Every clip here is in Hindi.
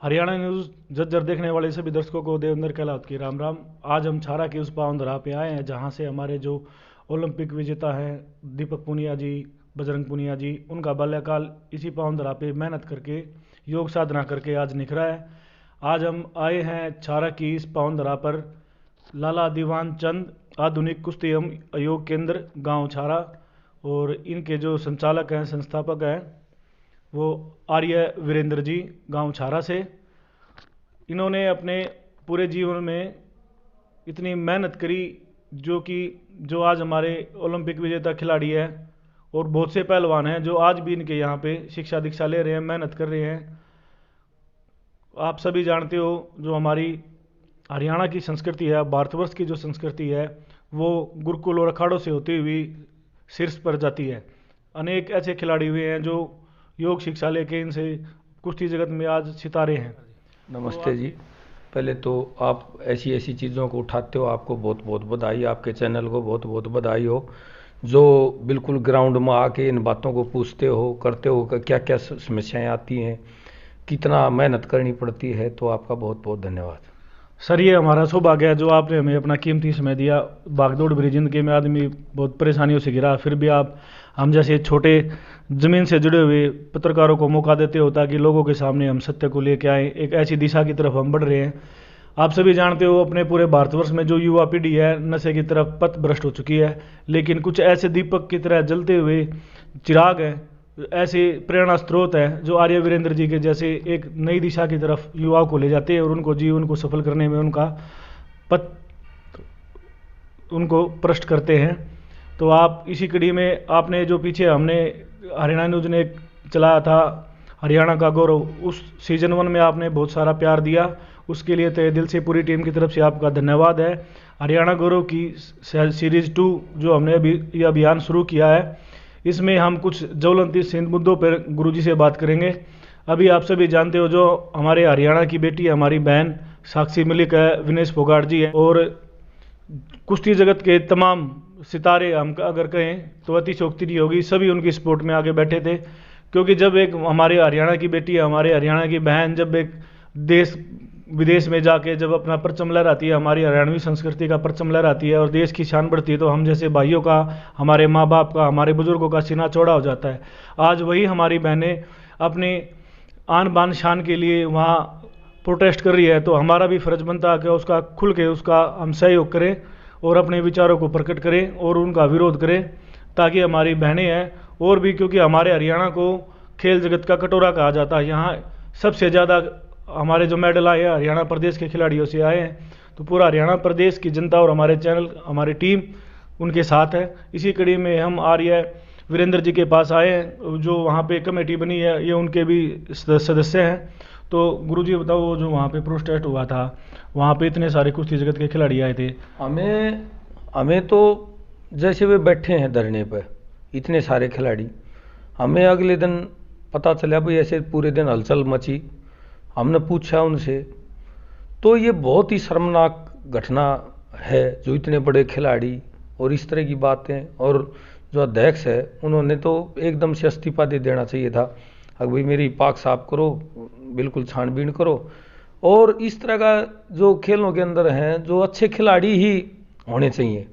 हरियाणा न्यूज़ झज्जर देखने वाले सभी दर्शकों को देवेंद्र कहलावत की राम राम। आज हम छारा की उस पावन धरा पे आए हैं जहां से हमारे जो ओलंपिक विजेता हैं दीपक पुनिया जी, बजरंग पुनिया जी, उनका बाल्यकाल इसी पावन धरा पे मेहनत करके योग साधना करके आज निखरा है। आज हम आए हैं छारा की इस पावन धरा पर लाला दीवान चंद आधुनिक कुश्ती एवं योग केंद्र गांव छारा, और इनके जो संचालक हैं, संस्थापक हैं, वो आर्य वीरेंद्र जी गांव छारा से। इन्होंने अपने पूरे जीवन में इतनी मेहनत करी जो आज हमारे ओलंपिक विजेता खिलाड़ी हैं, और बहुत से पहलवान हैं जो आज भी इनके यहाँ पे शिक्षा दीक्षा ले रहे हैं, मेहनत कर रहे हैं। आप सभी जानते हो जो हमारी हरियाणा की संस्कृति है, भारतवर्ष की जो संस्कृति है, वो गुरुकुल और अखाड़ों से होती हुई शीर्ष पर जाती है। अनेक ऐसे खिलाड़ी हुए हैं जो योग शिक्षा लेके इनसे कुश्ती जगत में आज सितारे हैं। नमस्ते जी। पहले तो आप ऐसी ऐसी चीज़ों को उठाते हो, आपको बहुत बहुत बधाई, आपके चैनल को बहुत बहुत बधाई हो। जो बिल्कुल ग्राउंड में आके इन बातों को पूछते हो, करते हो, क्या क्या समस्याएं आती हैं, कितना मेहनत करनी पड़ती है, तो आपका बहुत बहुत धन्यवाद सर। ये हमारा सौभाग्य है जो आपने हमें अपना कीमती समय दिया। भागदौड़ भरी जिंदगी में आदमी बहुत परेशानियों से घिरा, फिर भी आप हम जैसे छोटे ज़मीन से जुड़े हुए पत्रकारों को मौका देते हो ताकि लोगों के सामने हम सत्य को लेकर आएँ। एक ऐसी दिशा की तरफ हम बढ़ रहे हैं। आप सभी जानते हो अपने पूरे भारतवर्ष में जो युवा पीढ़ी है नशे की तरफ पथ भ्रष्ट हो चुकी है, लेकिन कुछ ऐसे दीपक की तरह जलते हुए चिराग हैं, ऐसे प्रेरणा स्रोत है जो आर्य वीरेंद्र जी के जैसे एक नई दिशा की तरफ युवाओं को ले जाते हैं और उनको जीवन को सफल करने में उनका पथ उनको प्रश्न करते हैं। तो आप इसी कड़ी में आपने जो पीछे हमने हरियाणा न्यूज़ ने चलाया था हरियाणा का गौरव, उस सीजन 1 में आपने बहुत सारा प्यार दिया, उसके लिए तहे दिल से पूरी टीम की तरफ से आपका धन्यवाद है। हरियाणा गौरव की सीरीज 2 जो हमने अभी ये अभियान शुरू किया है, इसमें हम कुछ ज्वलंत मुद्दों पर गुरुजी से बात करेंगे। अभी आप सभी जानते हो जो हमारे हरियाणा की बेटी है, हमारी बहन साक्षी मलिक है, विनेश फोगाट जी है, और कुश्ती जगत के तमाम सितारे हम अगर कहें तो अतिशयोक्ति नहीं होगी, सभी उनकी सपोर्ट में आगे बैठे थे। क्योंकि जब एक हमारे हरियाणा की बेटी है, हमारे हरियाणा की बहन जब एक देश विदेश में जाके जब अपना परचम लहराती है, हमारी हरियाणवी संस्कृति का परचम लहराती है और देश की शान बढ़ती है, तो हम जैसे भाइयों का, हमारे माँ बाप का, हमारे बुजुर्गों का सीना चौड़ा हो जाता है। आज वही हमारी बहनें अपने आन बान शान के लिए वहाँ प्रोटेस्ट कर रही है, तो हमारा भी फर्ज बनता है कि उसका खुल के उसका हम सहयोग करें और अपने विचारों को प्रकट करें और उनका विरोध करें, ताकि हमारी बहनें हैं और भी, क्योंकि हमारे हरियाणा को खेल जगत का कटोरा कहा जाता है। यहाँ सबसे ज़्यादा हमारे जो मेडल आए हैं हरियाणा प्रदेश के खिलाड़ियों से आए हैं, तो पूरा हरियाणा प्रदेश की जनता और हमारे चैनल, हमारी टीम उनके साथ है। इसी कड़ी में हम आर्य वीरेंद्र जी के पास आए हैं, जो वहाँ पे कमेटी बनी है, ये उनके भी सदस्य हैं। तो गुरुजी बताओ, वो जो वहाँ पे प्रोटेस्ट हुआ था, वहाँ पे इतने सारे कुश्ती जगत के खिलाड़ी आए थे, हमें तो जैसे वे बैठे हैं धरने पर इतने सारे खिलाड़ी, हमें अगले दिन पता चला भाई ऐसे पूरे दिन हलचल मची। हमने पूछा उनसे, तो ये बहुत ही शर्मनाक घटना है जो इतने बड़े खिलाड़ी और इस तरह की बातें, और जो अध्यक्ष है उन्होंने तो एकदम से इस्तीफा दे देना चाहिए था। अब भाई मेरी पाक साफ करो, बिल्कुल छानबीन करो, और इस तरह का जो खेलों के अंदर हैं जो अच्छे खिलाड़ी ही होने चाहिए,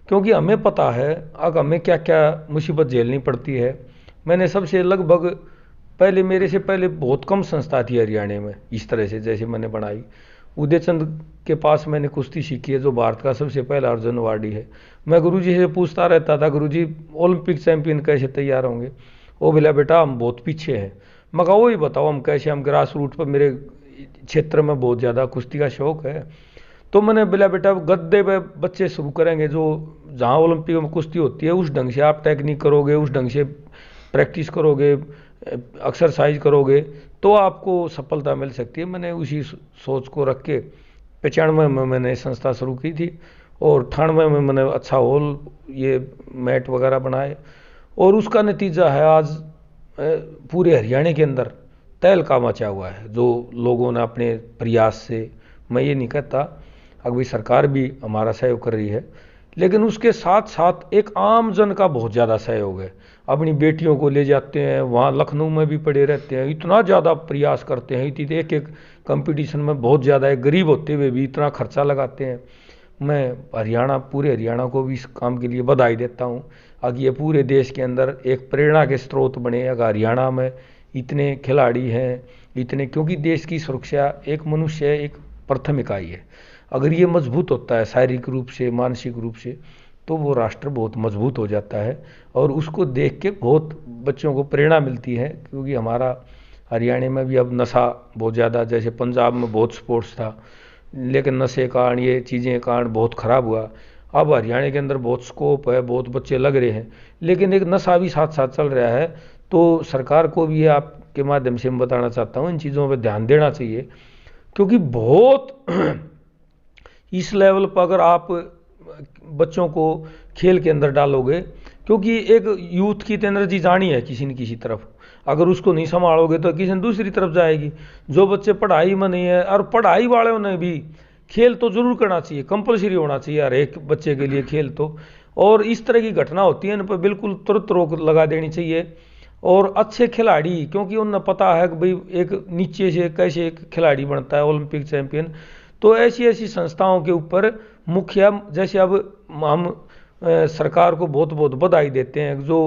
क्योंकि हमें पता है अब हमें क्या क्या मुसीबत झेलनी पड़ती है। मैंने सबसे लगभग पहले, मेरे से पहले बहुत कम संस्था थी हरियाणा में इस तरह से जैसे मैंने बनाई। उदयचंद के पास मैंने कुश्ती सीखी है, जो भारत का सबसे पहला अर्जुन अवार्डी है। मैं गुरुजी से पूछता रहता था, गुरुजी ओलंपिक चैंपियन कैसे तैयार होंगे? वो बोला बेटा हम बहुत पीछे हैं। मैं कहा वही बताओ हम कैसे, हम ग्रास रूट पर, मेरे क्षेत्र में बहुत ज़्यादा कुश्ती का शौक है। तो मैंने बोला बेटा गद्दे पे बच्चे शुरू करेंगे, जो जहाँ ओलंपिक में कुश्ती होती है उस ढंग से आप टेक्निक करोगे, उस ढंग से प्रैक्टिस करोगे, एक्सरसाइज करोगे, तो आपको सफलता मिल सकती है। मैंने उसी सोच को रख के 95 में मैंने संस्था शुरू की थी, और 98 में मैंने अच्छा हॉल, ये मैट वगैरह बनाए, और उसका नतीजा है आज पूरे हरियाणा के अंदर तहलका मचा हुआ है, जो लोगों ने अपने प्रयास से, मैं ये नहीं कहता, अभी सरकार भी हमारा सहयोग कर रही है, लेकिन उसके साथ साथ एक आम जन का बहुत ज़्यादा सहयोग है। अपनी बेटियों को ले जाते हैं, वहाँ लखनऊ में भी पड़े रहते हैं, इतना ज़्यादा प्रयास करते हैं, इतनी एक एक कंपटीशन में बहुत ज़्यादा है, गरीब होते हुए भी इतना खर्चा लगाते हैं। मैं पूरे हरियाणा को भी इस काम के लिए बधाई देता हूँ। अगर ये पूरे देश के अंदर एक प्रेरणा के स्रोत बने, अगर हरियाणा में इतने खिलाड़ी हैं, इतने, क्योंकि देश की सुरक्षा एक मनुष्य एक प्रथम इकाई है। अगर ये मजबूत होता है शारीरिक रूप से, मानसिक रूप से, तो वो राष्ट्र बहुत मजबूत हो जाता है और उसको देख के बहुत बच्चों को प्रेरणा मिलती है। क्योंकि हमारा हरियाणा में भी अब नशा बहुत ज़्यादा, जैसे पंजाब में बहुत स्पोर्ट्स था, लेकिन नशे कारण ये चीज़ें कारण बहुत ख़राब हुआ। अब हरियाणा के अंदर बहुत स्कोप है, बहुत बच्चे लग रहे हैं, लेकिन एक नशा भी साथ साथ चल रहा है। तो सरकार को भी आपके माध्यम से मैं बताना चाहता हूँ, इन चीज़ों पर ध्यान देना चाहिए। क्योंकि बहुत इस लेवल पर अगर आप बच्चों को खेल के अंदर डालोगे, क्योंकि एक यूथ की तो एनर्जी जानी है किसी न किसी तरफ, अगर उसको नहीं संभालोगे तो किसी न दूसरी तरफ जाएगी। जो बच्चे पढ़ाई में नहीं है, और पढ़ाई वालों ने भी खेल तो जरूर करना चाहिए, कंपलसरी होना चाहिए हर एक बच्चे के लिए खेल तो। और इस तरह की घटना होती है, इन पर बिल्कुल तुरंत रोक लगा देनी चाहिए। और अच्छे खिलाड़ी, क्योंकि उन्हें पता है कि भाई एक नीचे से कैसे एक खिलाड़ी बनता है ओलंपिक चैंपियन, तो ऐसी ऐसी संस्थाओं के ऊपर मुखिया, जैसे अब हम सरकार को बहुत बहुत बधाई देते हैं जो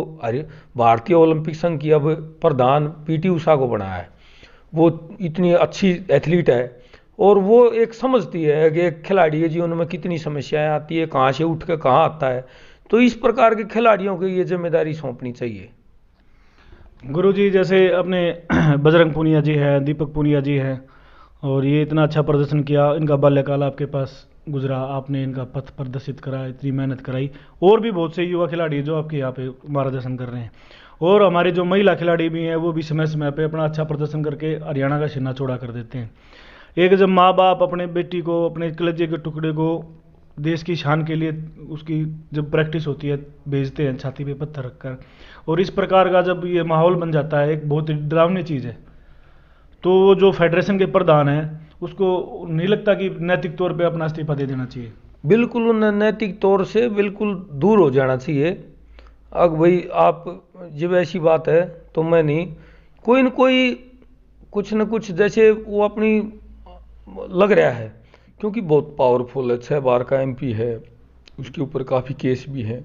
भारतीय ओलंपिक संघ की अब प्रधान पीटी उषा को बनाया है। वो इतनी अच्छी एथलीट है और वो एक समझती है कि एक खिलाड़ी के जीवन में कितनी समस्याएं आती है, कहाँ से उठ के कहाँ आता है। तो इस प्रकार के खिलाड़ियों को ये जिम्मेदारी सौंपनी चाहिए। गुरुजी, जैसे अपने बजरंग पूनिया जी हैं, दीपक पूनिया जी हैं, और ये इतना अच्छा प्रदर्शन किया, इनका बाल्यकाल आपके पास गुजरा, आपने इनका पथ प्रदर्शित करा, इतनी मेहनत कराई। और भी बहुत से युवा खिलाड़ी जो आपके यहाँ पे मार्गदर्शन कर रहे हैं, और हमारे जो महिला खिलाड़ी भी हैं वो भी समय समय पे अपना अच्छा प्रदर्शन करके हरियाणा का सीना चौड़ा कर देते हैं। एक जब माँ बाप अपने बेटी को, अपने कलेजे के टुकड़े को देश की शान के लिए उसकी जब प्रैक्टिस होती है भेजते हैं छाती पे पत्थर रखकर, और इस प्रकार का जब ये माहौल बन जाता है, एक बहुत ही डरावनी चीज़ है। तो वो जो फेडरेशन के प्रधान हैं उसको नहीं लगता कि नैतिक तौर पे अपना इस्तीफा दे देना चाहिए? बिल्कुल उन्हें नैतिक तौर से बिल्कुल दूर हो जाना चाहिए। अब भाई आप जब ऐसी बात है तो मैं नहीं, कोई न कोई कुछ न कुछ, जैसे वो अपनी लग रहा है, क्योंकि बहुत पावरफुल है, 6 बार का एमपी है, उसके ऊपर काफ़ी केस भी हैं,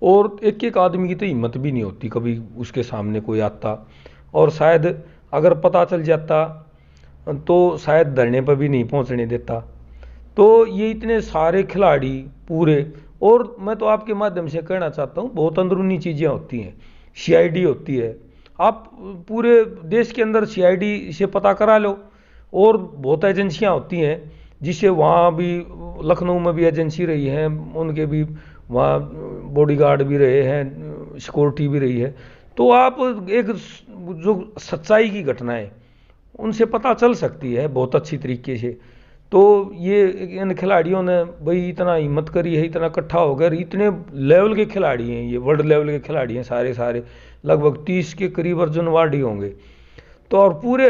और एक एक आदमी की तो हिम्मत भी नहीं होती कभी उसके सामने कोई आता, और शायद अगर पता चल जाता तो शायद धरने पर भी नहीं पहुंचने देता। तो ये इतने सारे खिलाड़ी पूरे, और मैं तो आपके माध्यम से कहना चाहता हूँ, बहुत अंदरूनी चीज़ें होती हैं, सीआईडी होती है, आप पूरे देश के अंदर सीआईडी से पता करा लो, और बहुत एजेंसियाँ होती हैं जिससे, वहाँ भी लखनऊ में भी एजेंसी रही है, उनके भी वहाँ बॉडीगार्ड भी रहे हैं, सिक्योरिटी भी रही है। तो आप एक जो सच्चाई की घटनाएं उनसे पता चल सकती है बहुत अच्छी तरीके से। तो ये इन खिलाड़ियों ने भाई इतना हिम्मत करी है, इतना इकट्ठा होकर, इतने लेवल के खिलाड़ी हैं, ये वर्ल्ड लेवल के खिलाड़ी हैं सारे लगभग 30 के करीब अर्जुन अवार्डी होंगे। तो और पूरे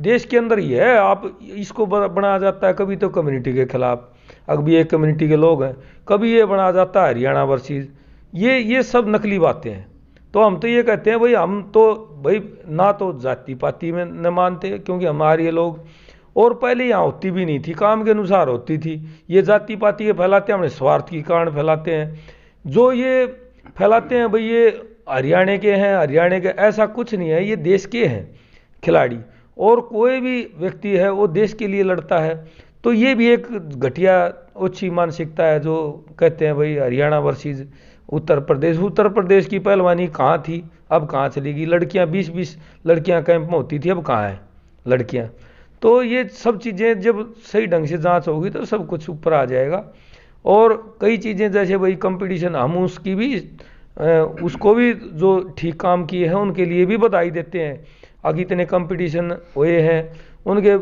देश के अंदर ही है, आप इसको बनाया जाता है कभी तो कम्युनिटी के खिलाफ, अभी एक कम्युनिटी के लोग हैं, कभी ये बनाया जाता है हरियाणा वर्सेस, ये सब नकली बातें हैं। तो हम तो ये कहते हैं भाई, हम तो भाई ना तो जाति पाति में न मानते, क्योंकि हमारे ये लोग, और पहले यहाँ होती भी नहीं थी, काम के अनुसार होती थी। ये जाति पाति के फैलाते हैं, हमने स्वार्थ के कारण फैलाते हैं। जो ये फैलाते हैं भाई ये हरियाणा के हैं, हरियाणा के, ऐसा कुछ नहीं है, ये देश के हैं खिलाड़ी, और कोई भी व्यक्ति है वो देश के लिए लड़ता है। तो ये भी एक घटिया ओछी मानसिकता है जो कहते हैं भाई हरियाणा वर्सेस उत्तर प्रदेश की पहलवानी कहाँ थी, अब कहाँ चली गई। लड़कियाँ 20-20 लड़कियाँ कैंप में होती थी, अब कहाँ हैं लड़कियाँ। तो ये सब चीज़ें जब सही ढंग से जांच होगी तो सब कुछ ऊपर आ जाएगा। और कई चीज़ें जैसे भाई कंपटीशन, हम उसकी भी उसको भी जो ठीक काम किए हैं उनके लिए भी बधाई देते हैं। आगे इतने कंपटीशन हुए हैं उनके,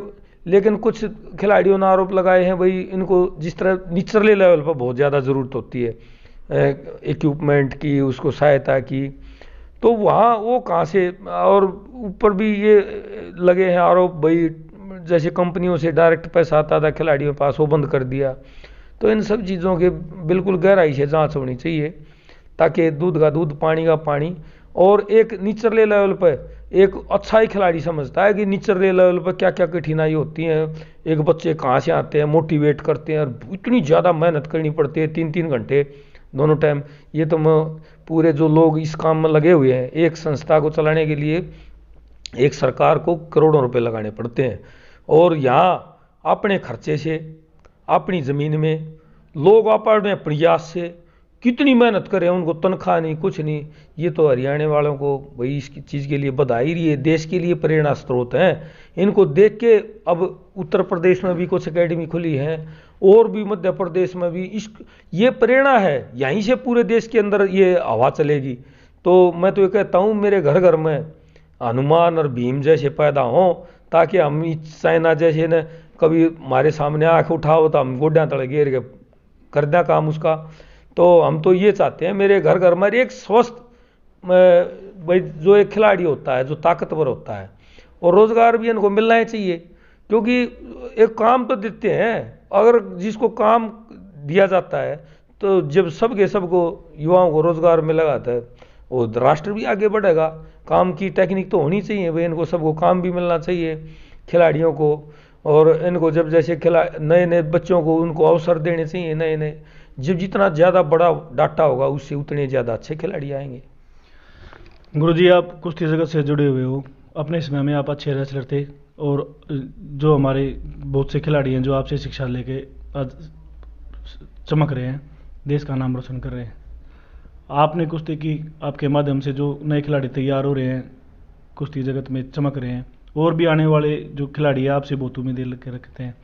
लेकिन कुछ खिलाड़ियों ने आरोप लगाए हैं भाई इनको जिस तरह निचले लेवल पर बहुत ज़्यादा ज़रूरत होती है इक्विपमेंट की, उसको सहायता की, तो वहाँ वो कहाँ से। और ऊपर भी ये लगे हैं आरोप भाई जैसे कंपनियों से डायरेक्ट पैसा आता था खिलाड़ियों के पास, वो बंद कर दिया। तो इन सब चीज़ों के बिल्कुल गहराई से जांच होनी चाहिए, ताकि दूध का दूध, पानी का पानी। और एक निचले लेवल पर एक अच्छा ही खिलाड़ी समझता है कि निचले लेवल पर क्या क्या कठिनाई होती है, एक बच्चे कहाँ से आते हैं, मोटिवेट करते हैं, और इतनी ज़्यादा मेहनत करनी पड़ती है, 3-3 घंटे दोनों टाइम। ये तो मैं पूरे जो लोग इस काम में लगे हुए हैं, एक संस्था को चलाने के लिए एक सरकार को करोड़ों रुपए लगाने पड़ते हैं, और यहाँ अपने खर्चे से, अपनी ज़मीन में लोग अपने प्रयास से कितनी मेहनत करें, उनको तनख्वाह नहीं, कुछ नहीं। ये तो हरियाणा वालों को भाई इस चीज़ के लिए बधाई रही है, देश के लिए प्रेरणा स्रोत हैं। इनको देख के अब उत्तर प्रदेश में भी कुछ एकेडमी खुली है, और भी मध्य प्रदेश में भी ये प्रेरणा है, यहीं से पूरे देश के अंदर ये हवा चलेगी। तो मैं तो ये कहता हूँ मेरे घर घर में हनुमान और भीम जैसे पैदा हों, ताकि हम चाइना जैसे न कभी हमारे सामने आँख उठाओ तो हम गोड्या तले घेर के कर दें काम उसका। तो हम तो ये चाहते हैं मेरे घर घर में एक स्वस्थ भाई जो एक खिलाड़ी होता है, जो ताकतवर होता है, और रोजगार भी इनको मिलना ही चाहिए, क्योंकि एक काम तो देते हैं। अगर जिसको काम दिया जाता है तो जब सबको युवाओं को रोजगार मिलेगा तो वो राष्ट्र भी आगे बढ़ेगा। काम की टेक्निक तो होनी चाहिए भाई, इनको सबको काम भी मिलना चाहिए खिलाड़ियों को, और इनको जब जैसे नए नए बच्चों को उनको अवसर देने चाहिए नए नए। जब जितना ज़्यादा बड़ा डाटा होगा उससे उतने ज़्यादा अच्छे खिलाड़ी आएंगे। गुरुजी, आप कुश्ती जगत से जुड़े हुए हो, अपने समय में आप अच्छे रेसलर थे, और जो हमारे बहुत से खिलाड़ी हैं जो आपसे शिक्षा लेके आज चमक रहे हैं, देश का नाम रोशन कर रहे हैं। आपने कुश्ती की, आपके माध्यम से जो नए खिलाड़ी तैयार हो रहे हैं, कुश्ती जगत में चमक रहे हैं, और भी आने वाले जो खिलाड़ी हैं आपसे बहुत उम्मीदें लेकर रखते हैं।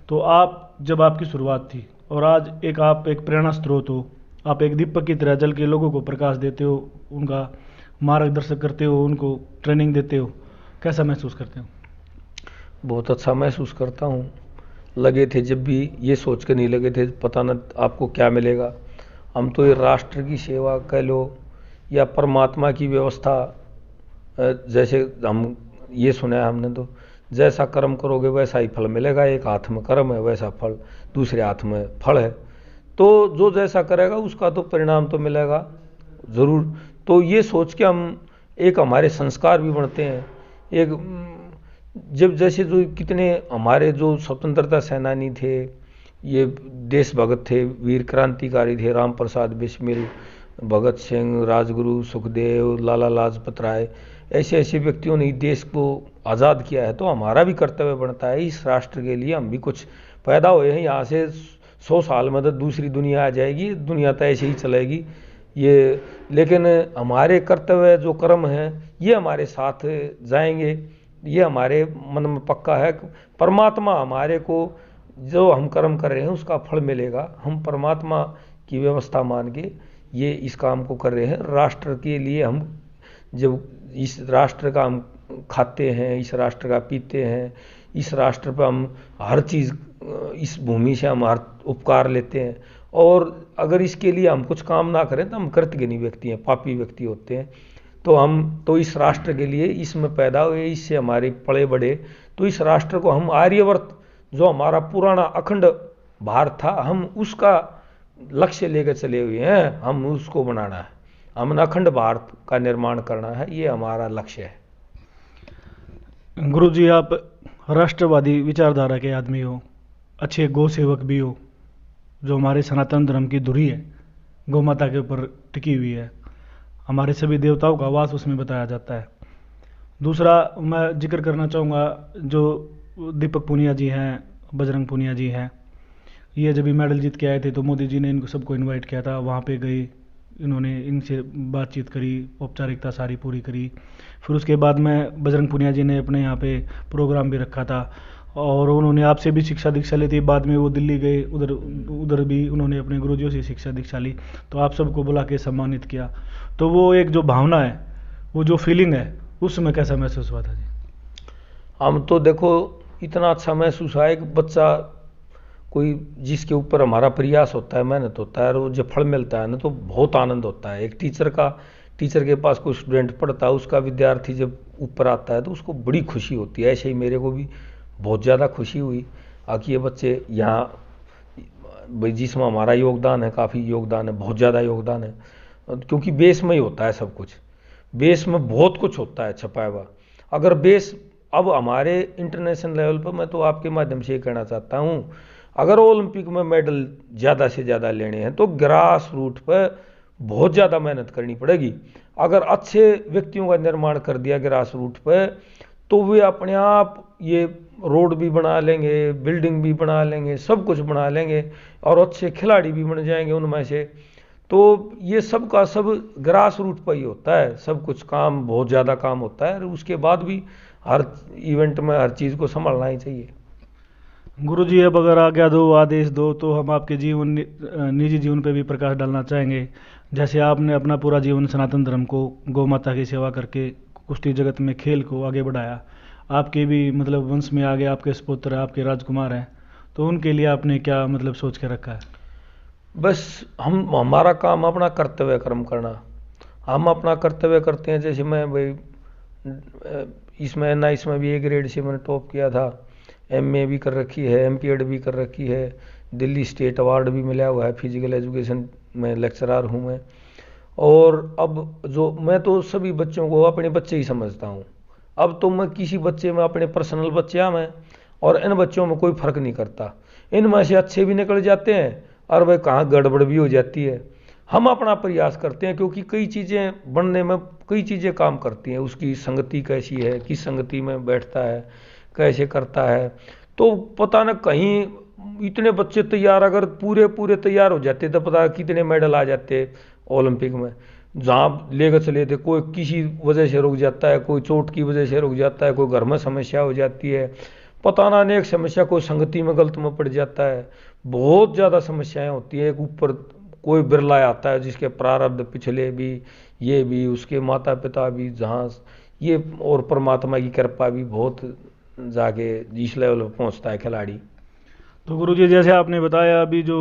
तो आप जब आपकी शुरुआत थी और आज आप एक प्रेरणा स्रोत हो, आप एक दीपक की तरह जल के लोगों को प्रकाश देते हो, उनका मार्गदर्शन करते हो, उनको ट्रेनिंग देते हो, कैसा महसूस करते हो? बहुत अच्छा महसूस करता हूँ। लगे थे जब भी ये सोच कर नहीं लगे थे पता न आपको क्या मिलेगा। हम तो ये राष्ट्र की सेवा कह लो या परमात्मा की व्यवस्था, जैसे हम ये सुना है हमने, तो जैसा कर्म करोगे वैसा ही फल मिलेगा। एक हाथ में कर्म है वैसा फल दूसरे हाथ में फल है, तो जो जैसा करेगा उसका तो परिणाम तो मिलेगा ज़रूर। तो ये सोच के हम एक हमारे संस्कार भी बनते हैं। एक जब जैसे जो कितने हमारे जो स्वतंत्रता सेनानी थे, ये देशभक्त थे, वीर क्रांतिकारी थे, राम प्रसाद बिस्मिल, भगत सिंह, राजगुरु, सुखदेव, लाला लाजपत राय, ऐसे ऐसे व्यक्तियों ने देश को आज़ाद किया है। तो हमारा भी कर्तव्य बनता है इस राष्ट्र के लिए। हम भी कुछ पैदा हुए हैं, यहाँ से 100 साल में तो दूसरी दुनिया आ जाएगी, दुनिया तो ऐसे ही चलेगी ये। लेकिन हमारे कर्तव्य जो कर्म हैं ये हमारे साथ जाएंगे, ये हमारे मन में पक्का है। परमात्मा हमारे को जो हम कर्म कर रहे हैं उसका फल मिलेगा। हम परमात्मा की व्यवस्था मान के ये इस काम को कर रहे हैं राष्ट्र के लिए। हम जब इस राष्ट्र का हम खाते हैं, इस राष्ट्र का पीते हैं, इस राष्ट्र पर हम हर चीज़, इस भूमि से हम हर उपकार लेते हैं, और अगर इसके लिए हम कुछ काम ना करें तो हम कृतघ्नी व्यक्ति हैं, पापी व्यक्ति होते हैं। तो हम तो इस राष्ट्र के लिए इसमें पैदा हुए, इससे हमारे पले बढ़े, तो इस राष्ट्र को हम आर्यवर्त जो हमारा पुराना अखंड भारत था, हम उसका लक्ष्य लेकर चले हुए हैं। हम उसको बनाना है, हम अखंड भारत का निर्माण करना है, ये हमारा लक्ष्य है। गुरुजी, आप राष्ट्रवादी विचारधारा के आदमी हो, अच्छे गौ सेवक भी हो। जो हमारे सनातन धर्म की धुरी है, गौ माता के ऊपर टिकी हुई है, हमारे सभी देवताओं का वास उसमें बताया जाता है। दूसरा मैं जिक्र करना चाहूँगा, जो दीपक पूनिया जी हैं, बजरंग पूनिया जी हैं, ये जब भी मेडल जीत के आए थे तो मोदी जी ने इनको सबको इनवाइट किया था, वहाँ पे गए, इन्होंने इनसे बातचीत करी, औपचारिकता सारी पूरी करी। फिर उसके बाद में बजरंग पूनिया जी ने अपने यहाँ पे प्रोग्राम भी रखा था, और उन्होंने आपसे भी शिक्षा दीक्षा ली थी। बाद में वो दिल्ली गए, उधर भी उन्होंने अपने गुरुजियों से शिक्षा दीक्षा ली, तो आप सबको बुला के सम्मानित किया। तो वो एक जो भावना है, वो जो फीलिंग है, उस समय कैसा महसूस हुआ था जी? हम तो देखो इतना अच्छा महसूस हुआ, एक बच्चा कोई जिसके ऊपर हमारा प्रयास होता है, मेहनत होता है, और जब फल मिलता है ना तो बहुत आनंद होता है। एक टीचर के पास कोई स्टूडेंट पढ़ता है, उसका विद्यार्थी जब ऊपर आता है तो उसको बड़ी खुशी होती है। ऐसे ही मेरे को भी बहुत ज़्यादा खुशी हुई कि ये बच्चे यहाँ भाई जिसमें हमारा योगदान है, काफ़ी योगदान है, बहुत ज़्यादा योगदान है। क्योंकि बेस में ही होता है सब कुछ, बेस में बहुत कुछ होता है छपा हुआ। अगर बेस अब हमारे इंटरनेशनल लेवल पर, मैं तो आपके माध्यम से ये कहना चाहता हूँ, अगर ओलंपिक में मेडल ज़्यादा से ज़्यादा लेने हैं तो ग्रास रूट पर बहुत ज़्यादा मेहनत करनी पड़ेगी। अगर अच्छे व्यक्तियों का निर्माण कर दिया ग्रास रूट पर तो वे अपने आप ये रोड भी बना लेंगे, बिल्डिंग भी बना लेंगे, सब कुछ बना लेंगे और अच्छे खिलाड़ी भी बन जाएंगे उनमें से। तो ये सब का सब ग्रास रूट पर ही होता है, सब कुछ काम बहुत ज़्यादा काम होता है, और उसके बाद भी हर इवेंट में हर चीज़ को संभालना ही चाहिए। गुरुजी, अब अगर आज्ञा दो, आदेश दो, तो हम आपके जीवन निजी जीवन पे भी प्रकाश डालना चाहेंगे। जैसे आपने अपना पूरा जीवन सनातन धर्म को, गौ माता की सेवा करके कुश्ती जगत में खेल को आगे बढ़ाया। आपके भी मतलब वंश में आगे आपके सपुत्र, आपके राजकुमार हैं, तो उनके लिए आपने क्या मतलब सोच के रखा है? बस हमारा काम अपना कर्तव्य कर्म करना, हम अपना कर्तव्य करते हैं। जैसे मैं भाई इसमें NIS में भी A ग्रेड से मैंने टॉप किया था, MA भी कर रखी है, MPED भी कर रखी है, दिल्ली स्टेट अवार्ड भी मिला हुआ है, फिजिकल एजुकेशन में लेक्चरर हूँ मैं। और अब जो मैं तो सभी बच्चों को अपने बच्चे ही समझता हूँ। अब तो मैं किसी बच्चे में, अपने पर्सनल बच्चे में और इन बच्चों में कोई फर्क नहीं करता। इनमें से अच्छे भी निकल जाते हैं और वह कहाँ गड़बड़ भी हो जाती है। हम अपना प्रयास करते हैं, क्योंकि कई चीज़ें बनने में कई चीज़ें काम करती हैं। उसकी संगति कैसी है, किस संगति में बैठता है, कैसे करता है, तो पता न कहीं इतने बच्चे तैयार, अगर पूरे पूरे तैयार हो जाते तो पता कितने मेडल आ जाते ओलंपिक में। जहाँ लेकर चले थे, कोई किसी वजह से रुक जाता है, कोई चोट की वजह से रुक जाता है, कोई घर में समस्या हो जाती है, पता ना अनेक समस्या, कोई संगति में गलत में पड़ जाता है, बहुत ज़्यादा समस्याएं होती है। ऊपर कोई बिरला आता है जिसके प्रारब्ध पिछले भी, ये भी, उसके माता पिता भी, जहाँ ये, और परमात्मा की कृपा भी बहुत जाके जिस लेवल पर पहुँचता है खिलाड़ी। तो गुरुजी, जैसे आपने बताया अभी जो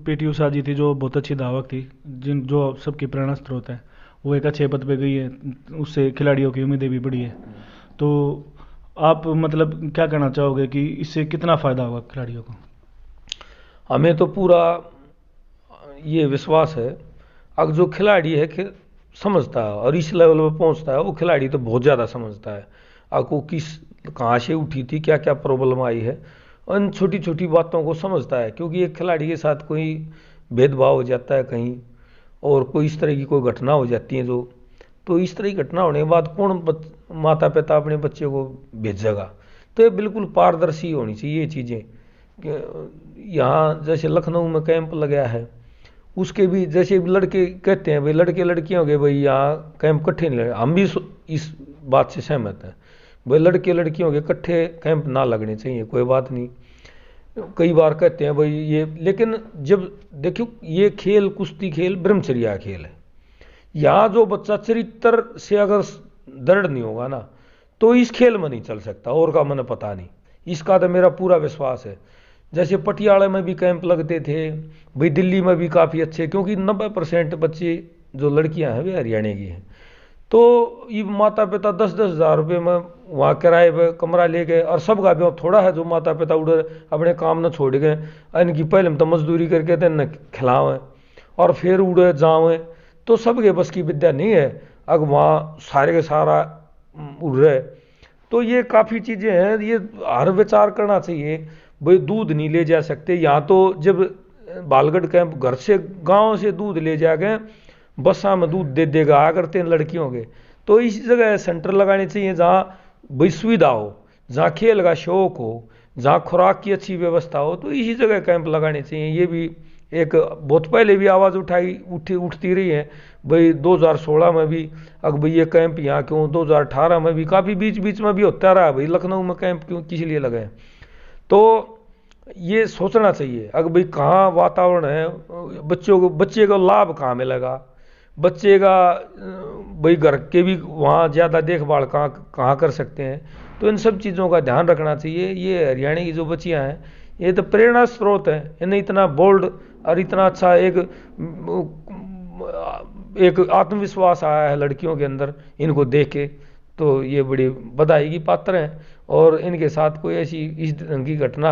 PT उषा जी थी, जो बहुत अच्छी धावक थी, जो सबकी प्रेरणा स्रोत है, वो एक अच्छे पद पे गई है, उससे खिलाड़ियों की उम्मीदें भी बढ़ी है। तो आप मतलब क्या कहना चाहोगे कि इससे कितना फ़ायदा होगा खिलाड़ियों को? हमें तो पूरा ये विश्वास है, अगर जो खिलाड़ी है कि समझता है और इस लेवल पर पहुंचता है, वो खिलाड़ी तो बहुत ज़्यादा समझता है आपको किस कहाँ से उठी थी, क्या क्या प्रॉब्लम आई है, उन छोटी छोटी बातों को समझता है। क्योंकि एक खिलाड़ी के साथ कोई भेदभाव हो जाता है कहीं, और कोई इस तरह की कोई घटना हो जाती है, जो तो इस तरह की घटना होने के बाद कौन माता पिता अपने बच्चे को भेजेगा? तो ये बिल्कुल पारदर्शी होनी चाहिए ये चीज़ें। यहाँ जैसे लखनऊ में कैंप लगा है, उसके भी जैसे लड़के कहते हैं भाई, लड़के लड़कियों के भाई यहाँ कैंप इकट्ठे नहीं लगे, हम भी इस बात से सहमत हैं भाई, लड़के लड़कियों के इकट्ठे कैंप ना लगने चाहिए, कोई बात नहीं। कई बार कहते हैं भाई ये, लेकिन जब देखो ये खेल, कुश्ती खेल ब्रह्मचर्या खेल है। यहाँ जो बच्चा चरित्र से अगर दृढ़ नहीं होगा ना, तो इस खेल में नहीं चल सकता, और का मैंने पता नहीं, इसका तो मेरा पूरा विश्वास है। जैसे पटियाला में भी कैंप लगते थे भाई, दिल्ली में भी काफ़ी अच्छे, क्योंकि 90% बच्चे जो लड़कियां हैं वे हरियाणा की हैं। तो ये माता पिता 10-10 हज़ार रुपये में वहाँ किराए पर कमरा ले गए, और सब का भी थोड़ा है जो माता पिता उधर अपने काम न छोड़ गए, इनकी पहले में तो मजदूरी करके तो न खिलावें और फिर उड़े जावें, तो सबके बस की विद्या नहीं है। अब वहाँ सारे के सारा उड़ रहे, तो ये काफ़ी चीज़ें हैं, ये हर विचार करना चाहिए। भाई दूध नहीं ले जा सकते यहाँ, तो जब बालगढ़ कैंप घर से गांव से दूध ले जा गए, बसा में दूध दे देगा आ करते हैं लड़कियों के, तो इस जगह सेंटर लगाने चाहिए जहाँ भाई सुविधा हो, जहाँ खेल का शौक हो, जहाँ खुराक की अच्छी व्यवस्था हो, तो इसी जगह कैंप लगाने चाहिए। ये भी एक बहुत पहले भी आवाज़ उठती रही है भाई, 2016 में भी अब भाई ये कैंप यहाँ क्यों, 2018 में भी काफ़ी बीच बीच में भी होता रहा भाई, लखनऊ में कैंप क्यों किस लिए लगे। तो ये सोचना चाहिए अगर भाई कहाँ वातावरण है, बच्चे को लाभ कहाँ मिलेगा, बच्चे का भाई घर के भी वहाँ ज़्यादा देखभाल कहाँ कर सकते हैं, तो इन सब चीज़ों का ध्यान रखना चाहिए। ये हरियाणा की जो बच्चियाँ हैं, ये तो प्रेरणा स्रोत है, इन्हें इतना बोल्ड और इतना अच्छा एक आत्मविश्वास आया है लड़कियों के अंदर इनको देख के, तो ये बड़ी बधाई की पात्र हैं। और इनके साथ कोई ऐसी इस ढंग की घटना,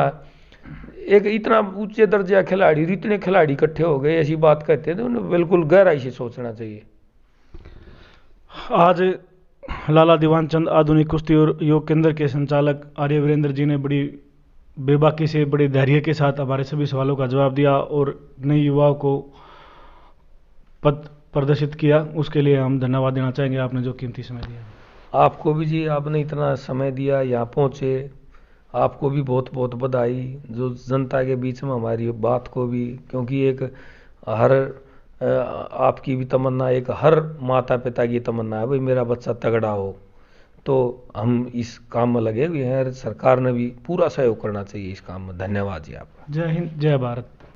एक इतना ऊंचे दर्जे खिलाड़ी, इतने खिलाड़ी इकट्ठे हो गए, ऐसी बात कहते हैं, तो उन्हें बिल्कुल गहराई से सोचना चाहिए। आज लाला दीवान चंद आधुनिक कुश्ती और योग केंद्र के संचालक आर्य वीरेंद्र जी ने बड़ी बेबाकी से बड़े धैर्य के साथ हमारे सभी सवालों का जवाब दिया और नए युवाओं को पद प्रदर्शित किया। उसके लिए हम धन्यवाद देना चाहेंगे, आपने जो कीमती समय दिया। आपको भी जी, आपने इतना समय दिया, यहाँ पहुँचे, आपको भी बहुत बहुत बधाई। जो जनता के बीच में हमारी बात को भी, क्योंकि एक हर आपकी भी तमन्ना, एक हर माता पिता की तमन्ना है भाई मेरा बच्चा तगड़ा हो, तो हम इस काम में लगे हुए हैं। सरकार ने भी पूरा सहयोग करना चाहिए इस काम में। धन्यवाद जी आपका। जय हिंद, जय भारत।